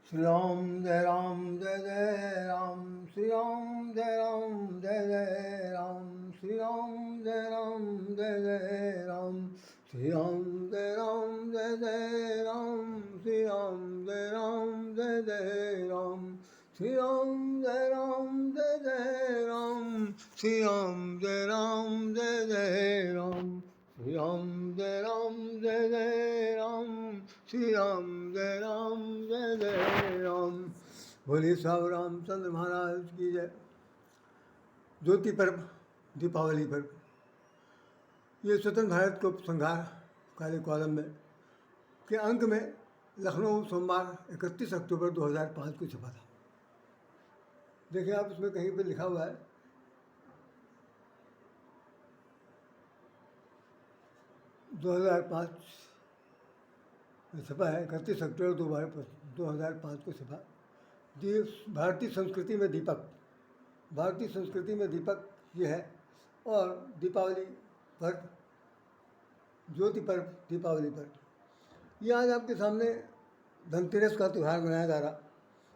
श्री राम जय जय राम, श्री राम जय जय राम, श्री राम जय जय राम, श्री राम जय जय राम, श्री राम जय जय राम, श्री राम जय जय राम, श्री राम जय जय राम, श्री राम जय राम, श्री राम जय राम। बोलिए साहब रामचंद्र महाराज की जय। ज्योति पर्व, दीपावली पर्व, ये स्वतंत्र भारत को संहार काले कॉलम में के अंक में लखनऊ सोमवार 31 अक्टूबर 2005 को छपा था। देखिए आप, उसमें कहीं पर लिखा हुआ है 2005 में छपा है, 31 अक्टूबर 2005 को छपा। भारतीय संस्कृति में दीपक, भारतीय संस्कृति में दीपक ये है। और दीपावली पर्व, ज्योति पर्व, दीपावली पर्व, ये आज आपके सामने धनतेरस का त्यौहार मनाया जा रहा।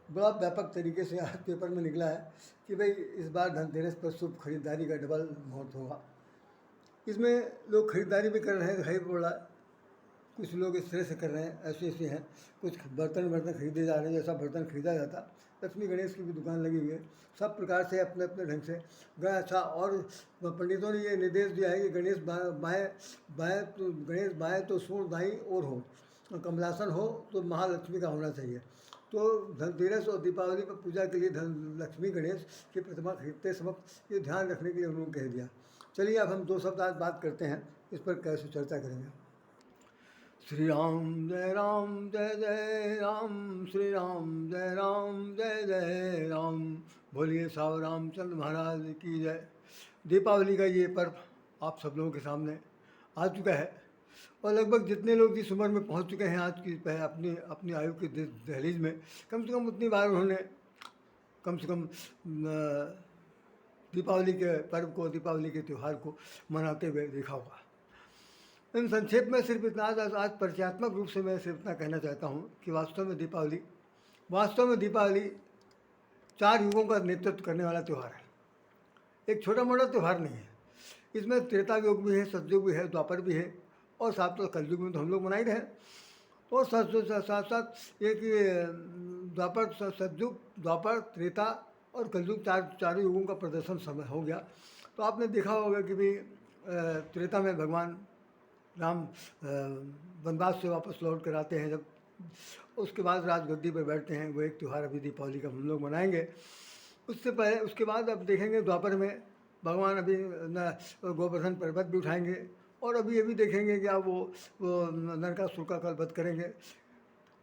बड़ा व्यापक तरीके से आज पेपर में निकला है कि भाई इस बार धनतेरस पर शुभ खरीदारी का डबल मुहूर्त होगा। इसमें लोग खरीदारी भी कर रहे हैं, दिखाई पड़ रहा है। कुछ लोग इस तरह से कर रहे हैं, ऐसे हैं। कुछ बर्तन खरीदे जा रहे हैं, जैसा बर्तन खरीदा जाता। लक्ष्मी गणेश की भी दुकान लगी हुई है, सब प्रकार से अपने अपने ढंग से गया। अच्छा, और पंडितों ने ये निर्देश दिया है कि गणेश बाएँ तो सूर्य दाईं ओर हो, कमलासन हो तो महालक्ष्मी का होना चाहिए। तो धनतेरस और दीपावली पर पूजा के लिए लक्ष्मी गणेश की प्रतिमा खरीदते समय ये ध्यान रखने के लिए उन्होंने कह दिया। चलिए अब हम 2 शब्द आज बात करते हैं, इस पर कैसे चर्चा करेंगे। श्री राम जय राम, श्री राम जय जय राम। बोलिए साहब रामचंद्र महाराज की जय। दीपावली का ये पर्व आप सब लोगों के सामने आ चुका है, और लगभग जितने लोग जिस उम्र में पहुंच चुके हैं आज की अपनी आयु की दहलीज में, कम से कम उतनी बार उन्होंने कम से कम दीपावली के पर्व को, दीपावली के त्यौहार को मनाते हुए देखा होगा। इन संक्षेप में सिर्फ इतना, आज परिचयात्मक रूप से मैं सिर्फ इतना कहना चाहता हूँ कि वास्तव में दीपावली 4 युगों का नेतृत्व करने वाला त्यौहार है। एक छोटा मोटा त्यौहार नहीं है। इसमें त्रेता युग भी है, सतयुग भी है, द्वापर भी है, और साथ तो कलयुग में तो हम लोग मना ही रहे हैं। और साथ साथ एक द्वापर, सतयुग, द्वापर, त्रेता और कलयुग, चारों युगों का प्रदर्शन समय हो गया। तो आपने देखा होगा कि भाई त्रेता में भगवान राम वनवास से वापस लौट कर आते हैं, जब उसके बाद राजगद्दी पर बैठते हैं। वो एक त्यौहार अभी दीपावली का हम लोग मनाएंगे। उससे पहले, उसके बाद अब देखेंगे द्वापर में भगवान अभी गोवर्धन पर्वत भी उठाएंगे, और अभी ये भी देखेंगे कि अब वो नरकासुर का वध करेंगे,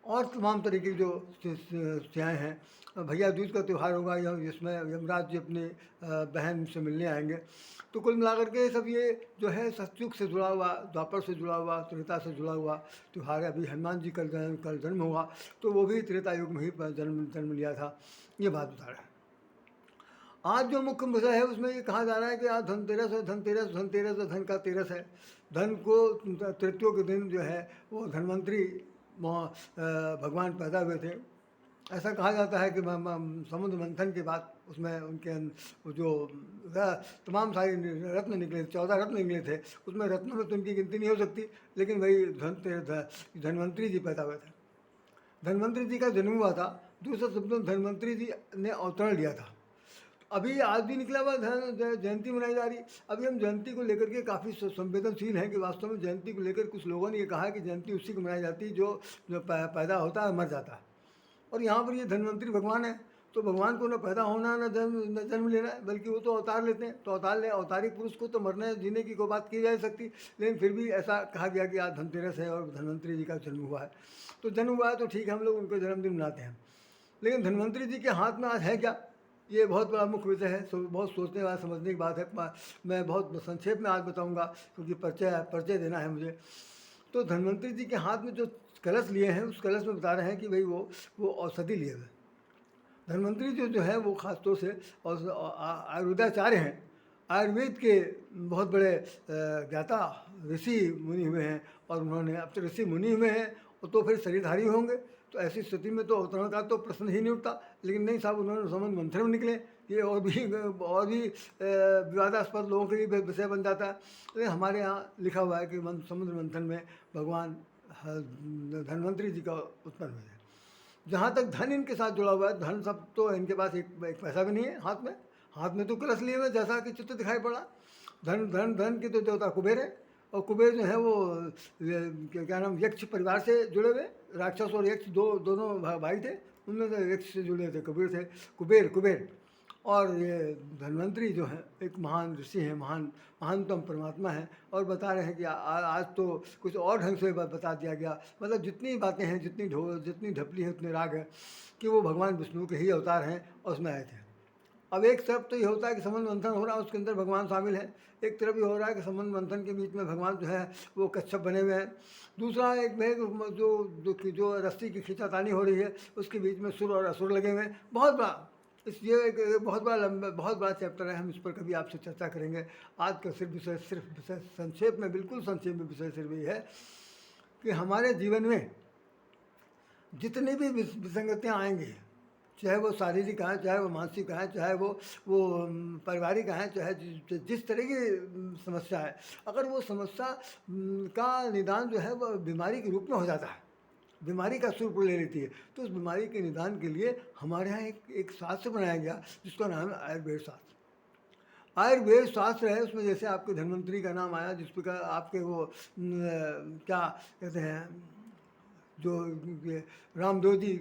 और तमाम तरीके की जो सेयाएँ हैं। भैया दूज का त्यौहार होगा, जिसमें यमराज जी अपनी बहन से मिलने आएंगे। तो कुल मिलाकर के सब ये जो है सतयुग से जुड़ा हुआ, द्वापर से जुड़ा हुआ, त्रेता से जुड़ा हुआ त्यौहार है। अभी हनुमान जी कल जन्म होगा, तो वो भी त्रेता युग में ही जन्म लिया था। ये बात बता रहा है। आज जो मुख्य विषय है उसमें ये कहा जा रहा है कि आज धनतेरस है, धनतेरस धन का तेरस है। धन को तृतीयों के दिन जो है वो धन्वंतरी भगवान पैदा हुए थे। ऐसा कहा जाता है कि समुद्र मंथन के बाद उसमें उनके जो तमाम सारे रत्न निकले, 14 रत्न निकले थे। उसमें रत्नों में तो उनकी गिनती नहीं हो सकती, लेकिन वही धन्वंतरी जी पैदा हुए थे। धन्वंतरी जी का जन्म हुआ था। दूसरे शब्दों, धन्वंतरी जी ने अवतरण लिया था। अभी आज भी निकला हुआ जयंती मनाई जा रही। अभी हम जयंती को लेकर के काफ़ी संवेदनशील हैं कि वास्तव में जयंती को लेकर कुछ लोगों ने ये कहा कि जयंती उसी को मनाई जाती है जो पैदा होता है, मर जाता है। और यहाँ पर ये धन्वंतरी भगवान है, तो भगवान को न पैदा होना न जन्म लेना है, बल्कि वो तो अवतार लेते हैं। तो अवतारी पुरुष को तो मरने जीने की कोई बात की जा सकती, लेकिन फिर भी ऐसा कहा गया कि आज धनतेरस है और धन्वंतरी जी का जन्म हुआ है। तो जन्म हुआ है तो ठीक है, हम लोग उनका जन्मदिन मनाते हैं। लेकिन धन्वंतरी जी के हाथ में आज है क्या, ये बहुत बड़ा मुख्य विषय है। बहुत सोचने वाला, समझने की बात है। मैं बहुत संक्षेप में आज बताऊंगा, क्योंकि परिचय देना है मुझे। तो धन्वंतरी जी के हाथ में जो कलश लिए हैं, उस कलश में बता रहे हैं कि भाई वो औषधि लिए हुए। धन्वंतरी जो है वो खासतौर से आयुर्वेदाचार्य हैं। आयुर्वेद के बहुत बड़े ज्ञाता ऋषि मुनि हुए हैं, और उन्होंने, अब तो ऋषि मुनि हुए हैं तो फिर शरीरधारी होंगे, तो ऐसी स्थिति में तो अवतरण का तो प्रश्न ही नहीं उठता। लेकिन नहीं साहब, उन्होंने संबंध मंथन में निकले, ये और भी विवादास्पद लोगों के लिए विषय बन जाता है। लेकिन हमारे यहाँ लिखा हुआ है कि समुद्र मंथन में भगवान धन्वंतरी जी का उत्पन्न हुए हैं। जहाँ तक धन इनके साथ जुड़ा हुआ है, धन सब तो इनके पास एक पैसा भी नहीं है हाथ में तो कलश लिए हुए, जैसा कि चित्र दिखाई पड़ा। धन धन धन के तो देवता कुबेर है, और कुबेर जो है वो क्या नाम, यक्ष परिवार से जुड़े हुए। राक्षस और यक्ष दोनों भाई थे, उनमें से यक्ष से जुड़े थे कुबेर। और ये धन्वंतरी जो है एक महान ऋषि हैं, महानतम परमात्मा है। और बता रहे हैं कि आज तो कुछ और ढंग से बता दिया गया, मतलब जितनी बातें हैं, जितनी ढपली है, उतने राग है, कि वो भगवान विष्णु के ही अवतार हैं और उसमें आए थे। अब एक तरफ तो ये होता है कि संबंध मंथन हो रहा है, उसके अंदर भगवान शामिल है। एक तरफ ये हो रहा है कि संबंध मंथन के बीच में भगवान जो है वो कच्छप बने हुए हैं। दूसरा एक में जो रस्सी की खींचातानी हो रही है, उसके बीच में सुर और असुर लगे हुए हैं। बहुत बड़ा चैप्टर है, हम इस पर कभी आपसे चर्चा करेंगे। आज का सिर्फ विषय संक्षेप में, बिल्कुल संक्षेप में विषय सिर्फ ये है कि हमारे जीवन में जितनी भी विसंगतियाँ आएंगी, चाहे वो शारीरिक आए, चाहे वो मानसिक आए, चाहे वो पारिवारिक आए, चाहे जिस तरह की समस्या है, अगर वो समस्या का निदान जो है वो बीमारी के रूप में हो जाता है, बीमारी का स्वरूप ले लेती है, तो उस बीमारी के निदान के लिए हमारे यहाँ एक शास्त्र बनाया गया जिसका नाम है आयुर्वेद शास्त्र। आयुर्वेद शास्त्र है, उसमें जैसे आपके धन्वंतरी का नाम आया, जिस प्रकार आपके वो क्या कहते हैं, जो रामदेव जी,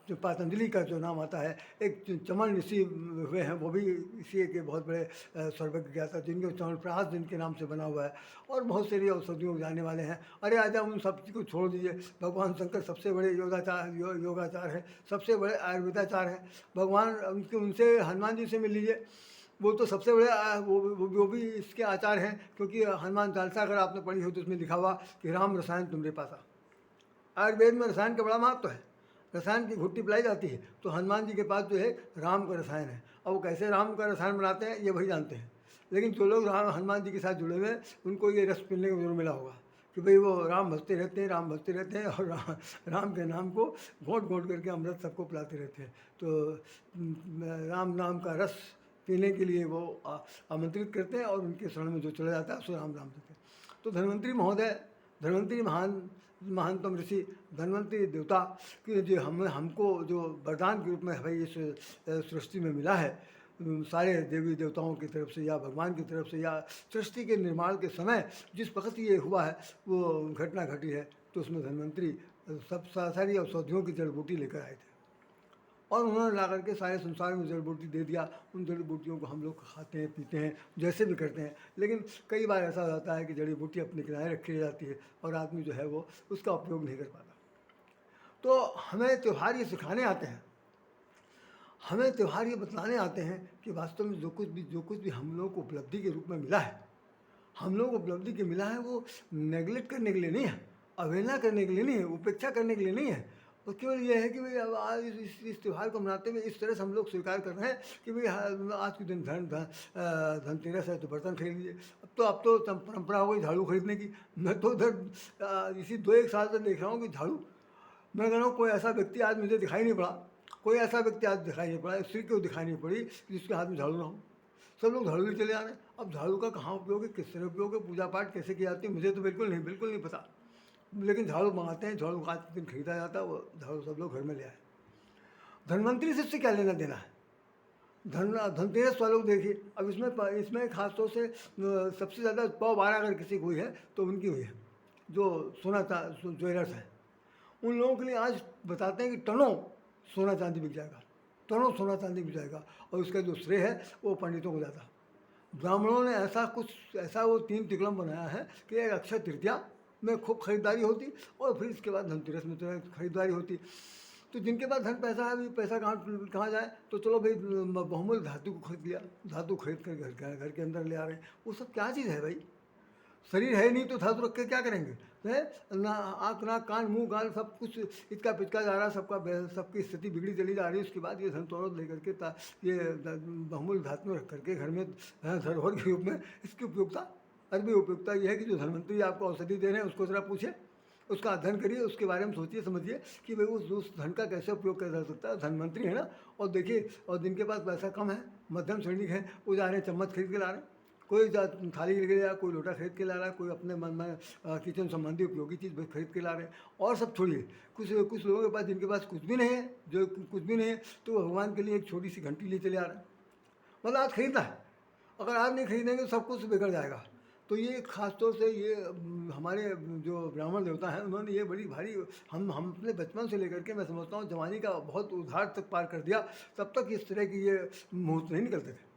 जो पतंजलि का जो नाम आता है, एक चमन ऋषि हुए हैं, वो भी इसी के बहुत बड़े सर्वज्ञ ज्ञाता, जिनके चमनप्राश जिनके नाम से बना हुआ है, और बहुत सारी औषधियों जाने वाले हैं। अरे आजा उन सब को छोड़ दीजिए, भगवान शंकर सबसे बड़े योगाचार है, सबसे बड़े आयुर्वेदाचार हैं। भगवान उनसे हनुमान जी से मिल लीजिए, वो तो सबसे बड़े वो भी इसके आचार हैं, क्योंकि हनुमान चालीसा अगर आपने पढ़ी हो तो उसमें लिखा हुआ कि राम रसायन तुम्हारे पास आ। आयुर्वेद में रसायन का बड़ा महत्व है, रसायन की घुट्टी पिलाई जाती है, तो हनुमान जी के पास जो है राम का रसायन है। अब वो कैसे राम का रसायन बनाते हैं ये वही जानते हैं, लेकिन जो लोग हनुमान जी के साथ जुड़े हुए हैं उनको ये रस पीने को जरूर मिला होगा कि भाई वो राम भजते रहते हैं और राम के नाम को घोंट करके अमृत सबको पिलाते रहते हैं। तो राम नाम का रस पीने के लिए वो आमंत्रित करते हैं, और उनके शरण में जो चला जाता है उसको राम देते हैं। तो धन्वंतरी महोदय, धन्वंतरी महानतम ऋषि, धन्वंतरी देवता कि जो हमको जो वरदान के रूप में भाई इस सृष्टि में मिला है, सारे देवी देवताओं की तरफ से या भगवान की तरफ से, या सृष्टि के निर्माण के समय जिस वक्त ये हुआ है वो घटना घटी है, तो उसमें धन्वंतरी सब सारी औषधियों की जड़ बूटी लेकर आए थे, और उन्होंने ला करके सारे संसार में जड़ी बूटी दे दिया। उन जड़ी बूटियों को हम लोग खाते हैं, पीते हैं, जैसे भी करते हैं, लेकिन कई बार ऐसा हो जाता है कि जड़ी बूटी अपने किनारे रखी जाती है और आदमी जो है वो उसका उपयोग नहीं कर पाता। तो हमें त्यौहार ये सिखाने आते हैं, हमें त्यौहार ये बतलाने आते हैं कि वास्तव में जो कुछ भी हम लोग को उपलब्धि के रूप में मिला है, हम लोग को उपलब्धि के मिला है, वो नेगलेक्ट करने के लिए नहीं है, अवहेलना करने के लिए नहीं है, उपेक्षा करने के लिए नहीं है। और केवल ये है कि भाई अब आज इस त्यौहार को मनाते हुए इस तरह से हम लोग स्वीकार कर रहे हैं कि भाई आज के दिन धनतेरस है तो बर्तन खरीद लीजिए। अब तो परंपरा हो गई झाड़ू खरीदने की। मैं तो उधर इसी 2-1 साल से देख रहा हूँ कि झाड़ू, मैं कह रहा हूँ कोई ऐसा व्यक्ति आज मुझे दिखाई नहीं पड़ा, कोई ऐसा व्यक्ति आज दिखाई नहीं पड़ा, स्त्री को दिखाई नहीं पड़ी जिसके हाथ में झाड़ू ना हो। सब लोग झाड़ू ले चले आ रहे हैं। अब झाड़ू का कहाँ उपयोग है, किस तरह उपयोग है, पूजा पाठ कैसे की जाती है, मुझे तो बिल्कुल नहीं पता, लेकिन झाड़ू मंगाते हैं, झाड़ू आज दिन खरीदा जाता है, वो झाड़ू सब लोग घर में ले आए। धन्वंतरी से इससे क्या लेना देना है? धनतेरस वालों को देखिए, अब इसमें खास तौर से सबसे ज़्यादा पौ 12 अगर किसी को हुई है तो उनकी हुई है, जो ज्वेलर्स हैं। उन लोगों के लिए आज बताते हैं कि टनों सोना चांदी बिक जाएगा, टनों सोना चांदी बिक जाएगा, और उसका जो श्रेय है वो पंडितों को जाता। ब्राह्मणों ने ऐसा वो 3 तिकड़म बनाया है कि एक अक्षय तृतीया में खूब खरीदारी होती, और फिर इसके बाद धनतेरस में तो खरीदारी होती। तो जिनके पास धन पैसा है, अभी पैसा कहाँ जाए, तो चलो भाई बहुमूल्य धातु को खरीद लिया, धातु खरीद कर घर के अंदर ले आ रहे हैं। वो सब क्या चीज़ है भाई? शरीर है नहीं तो धातु रख के क्या करेंगे? ना आँख नाक कान मुँह गाल सब कुछ इचका पिचका जा रहा है, सबकी स्थिति बिगड़ी चली जा रही है। उसके बाद ये धन दौलत लेकर के ये बहुमूल्य धातु में रख करके घर में धरोहर के रूप में इसकी उपयोगिता, अरबी उपयोगिता ये है कि जो धन्वंतरी आपको औषधि दे रहे हैं उसको ज़रा पूछे, उसका अध्ययन करिए, उसके बारे में सोचिए समझिए कि भाई उस धन का कैसे उपयोग किया जा सकता है। धनवंतरी है ना, और देखिए, और जिनके पास पैसा कम है, मध्यम श्रेणी के हैं, वो जा रहे हैं चम्मच खरीद के ला रहे हैं, कोई थाली लेके जा, कोई लोटा खरीद के ला रहा है, कोई अपने मन में किचन संबंधी उपयोगी चीज़ खरीद के ला रहे हैं। और सब छोड़िए, कुछ कुछ लोगों के पास, जिनके पास कुछ भी नहीं है, जो कुछ भी नहीं है, तो भगवान के लिए एक छोटी सी घंटी ले चले आ रहे हैं। मतलब आज खरीदना है, अगर आज नहीं खरीदेंगे तो सब कुछ बिगड़ जाएगा। तो ये खासतौर से ये हमारे जो ब्राह्मण देवता हैं, उन्होंने ये बड़ी भारी, हम अपने बचपन से लेकर के मैं समझता हूँ जवानी का बहुत उधार तक पार कर दिया, तब तक इस तरह की ये मुहूर्त नहीं निकलते थे।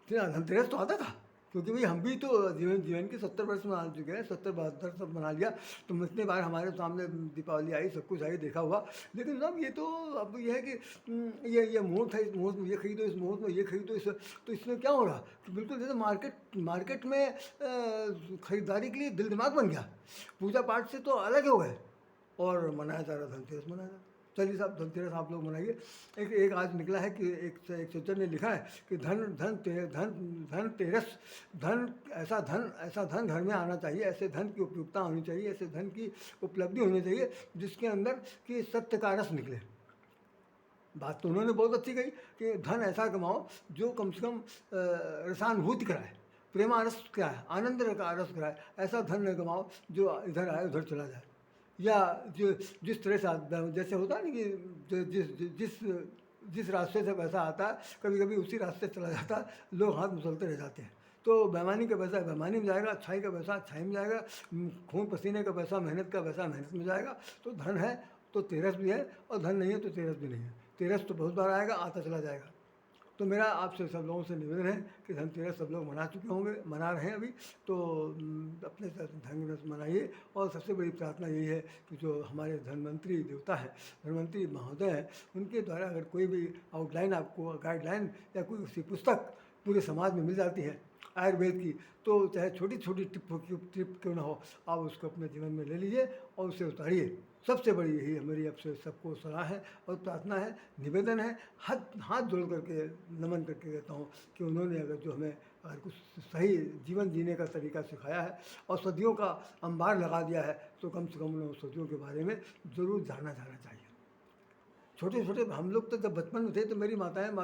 धनतेरस तो आता था, क्योंकि भाई हम भी तो जीवन के 70 वर्ष मना चुके हैं, 70-72 सब मना लिया। तो इतने बार हमारे सामने दीपावली आई, सब कुछ आई, देखा हुआ। लेकिन साहब ये तो अब ये है कि ये मुहूर्त है, इस मुहूर्त में ये खरीदो, इस मुहूर्त में ये खरीदो, तो इसमें क्या हो रहा कि बिल्कुल जैसे मार्केट में खरीदारी के लिए दिल दिमाग बन गया, पूजा पाठ से तो अलग हो गए, और मनाया जा रहा धनतेरस मनाया जा रहा। चलिए साहब, धनतेरस आप लोग मनाइए। एक आज निकला है कि एक सज्जन ने लिखा है कि धनतेरस, ऐसा धन घर में आना चाहिए, ऐसे धन की उपयुक्ता होनी चाहिए, ऐसे धन की उपलब्धि होनी चाहिए जिसके अंदर कि सत्य का रस निकले। बात तो उन्होंने बहुत अच्छी कही कि धन ऐसा कमाओ जो कम से कम रसानुभूति कराए, प्रेमारस क्या है, आनंद का रस कराए। ऐसा धन न कमाओ जो इधर आए उधर चला जाए, या जो जिस तरह से जैसे होता है ना कि जिस रास्ते से पैसा आता है, कभी कभी उसी रास्ते चला जाता है, लोग हाथ मसलते रह जाते हैं। तो बेईमानी का पैसा बेईमानी में जाएगा, अच्छाई का पैसा अच्छाई में जाएगा, खून पसीने का पैसा, मेहनत का पैसा मेहनत में जाएगा। तो धन है तो तेरस भी है, और धन नहीं है तो तेरस भी नहीं है। तेरस तो बहुत बार आएगा, आता चला जाएगा। तो मेरा आपसे सब लोगों से निवेदन है कि धनतेरस सब लोग मना चुके होंगे, मना रहे हैं अभी, तो अपने ढंग से मनाइए। और सबसे बड़ी प्रार्थना यही है कि जो हमारे धनवंतरी देवता हैं, धनवंतरी महोदय हैं, उनके द्वारा अगर कोई भी आउटलाइन आपको, गाइडलाइन या कोई सी पुस्तक पूरे समाज में मिल जाती है आयुर्वेद की, तो चाहे छोटी छोटी टिप क्यों ना हो, आप उसको अपने जीवन में ले लीजिए और उसे उतारिए। सबसे बड़ी यही है मेरी आपसे सबको सलाह है और प्रार्थना है, निवेदन है, हाथ जोड़ करके नमन करके कहता हूँ कि उन्होंने अगर जो हमें अगर कुछ सही जीवन जीने का तरीका सिखाया है और सदियों का अंबार लगा दिया है, तो कम से कम उन्हें सदियों के बारे में ज़रूर जाना चाहिए। छोटे छोटे हम लोग तो जब बचपन में थे तो मेरी माताएं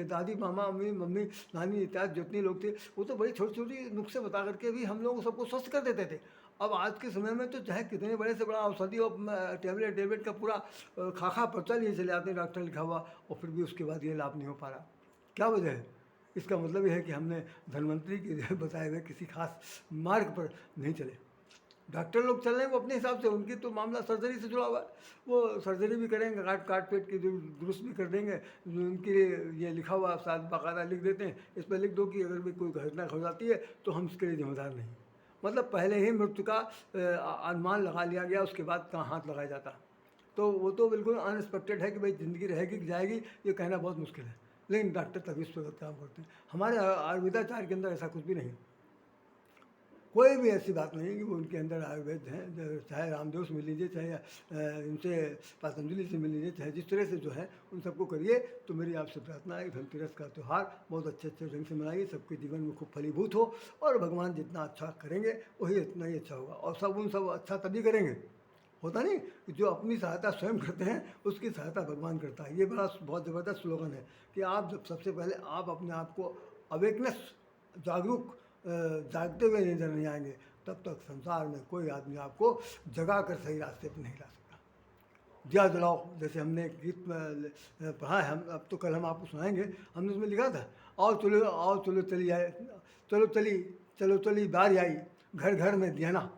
दादी, मामा, मम्मी, नानी इत्यादि जितने लोग थे, वो तो बड़ी छोटी छोटी नुस्खे बता करके भी हम लोग सबको स्वस्थ कर देते थे। अब आज के समय में तो चाहे कितने बड़े से बड़ा औषधि और टेबलेट का पूरा खाखा पर्चा लिए चले आते हैं, डॉक्टर लिखा हुआ, और फिर भी उसके बाद ये लाभ नहीं हो पा रहा। क्या वजह है? इसका मतलब यह है कि हमने धनवंतरी के बताए हुए किसी खास मार्ग पर नहीं चले। डॉक्टर लोग चल रहे हैं वो अपने हिसाब से, उनकी तो मामला सर्जरी से जुड़ा हुआ है, वो सर्जरी भी करेंगे, काट पेट की दुरुस्त भी कर देंगे। उनके लिए ये लिखा हुआ शायद बाकायदा लिख देते हैं, इस पर लिख दो कि अगर भी कोई घटना हो जाती है तो हम इसके लिए जिम्मेदार नहीं। मतलब पहले ही मृत्यु का अनुमान लगा लिया गया, उसके बाद कहाँ हाथ लगाया जाता। तो वो तो बिल्कुल अनएक्सपेक्टेड है कि भाई ज़िंदगी रहेगी कि जाएगी, ये कहना बहुत मुश्किल है। लेकिन डॉक्टर तभी इस पर काम करते हैं। हमारे आयुर्वेदाचार्य के अंदर ऐसा कुछ भी नहीं, कोई भी ऐसी बात नहीं है कि वो उनके अंदर आयुर्वेद हैं। चाहे रामदेव से मिल लीजिए, चाहे उनसे पतंजलि से मिल लीजिए, चाहे जिस तरह से जो है उन सबको करिए। तो मेरी आपसे प्रार्थना है कि धनतेरस का त्यौहार बहुत अच्छे ढंग से मनाइए, सबके जीवन में खूब फलीभूत हो, और भगवान जितना अच्छा करेंगे वही इतना ही अच्छा होगा। और सब अच्छा तभी करेंगे, होता नहीं कि जो अपनी सहायता स्वयं करते हैं उसकी सहायता भगवान करता है। ये बहुत ज़बरदस्त स्लोगन है कि आप जब सबसे पहले आप अपने आप को अवेकनेस, जागरूक, जागते हुए नजर नहीं आएंगे, तब तक संसार में कोई आदमी आपको जगा कर सही रास्ते पर नहीं ला सकता। दिया जलाओ, जैसे हमने एक गीत में पढ़ा है, हम अब तो कल हम आपको सुनाएंगे, हमने उसमें लिखा था, आओ चलो चली आए, चलो चली बारी आई, घर घर में दियाना।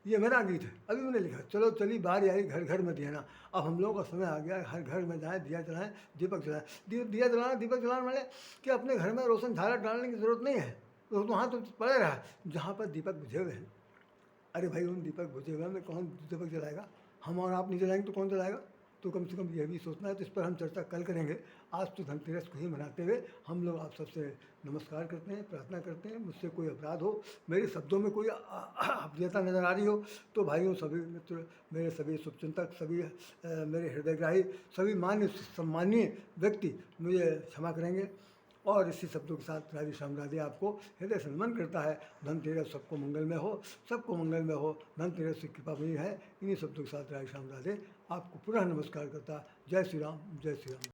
ये मेरा गीत है, अभी मैंने लिखा, चलो चली बारी आई, घर घर में दियाना। अब हम लोगों का समय आ गया, हर घर में जाएँ, दिया जलाएँ, दीपक जलाएँ। दिया जलाना, दीपक जलाना माने कि अपने घर में रोशन झालर डालने की ज़रूरत नहीं है, तो वहाँ तो पड़े रहा जहाँ पर दीपक बुझे हुए हैं। अरे भाई, उन दीपक बुझे हुए में कौन दीपक जलाएगा? हम और आप नहीं जलाएंगे तो कौन जलाएगा? तो कम से कम यह भी सोचना है। तो इस पर हम चर्चा कल करेंगे। आज तो धनतेरस को ही मनाते हुए हम लोग आप सबसे नमस्कार करते हैं, प्रार्थना करते हैं। मुझसे कोई अपराध हो, मेरे शब्दों में कोई अभ्यता नज़र आ रही हो, तो भाइयों, सभी मित्र, मेरे सभी शुभचिंतक, सभी मेरे हृदयग्राही, सभी मान्य सम्मानीय व्यक्ति मुझे क्षमा करेंगे। और इसी शब्दों के साथ राधे श्याम राधे आपको हृदय से नमन करता है। धनतेरस सबको मंगलमय हो, सबको मंगलमय हो। धनतेरस की कृपा बनी है। इन्हीं शब्दों के साथ राधे श्याम राधे आपको पुनः नमस्कार करता। जय श्री राम, जय श्री राम।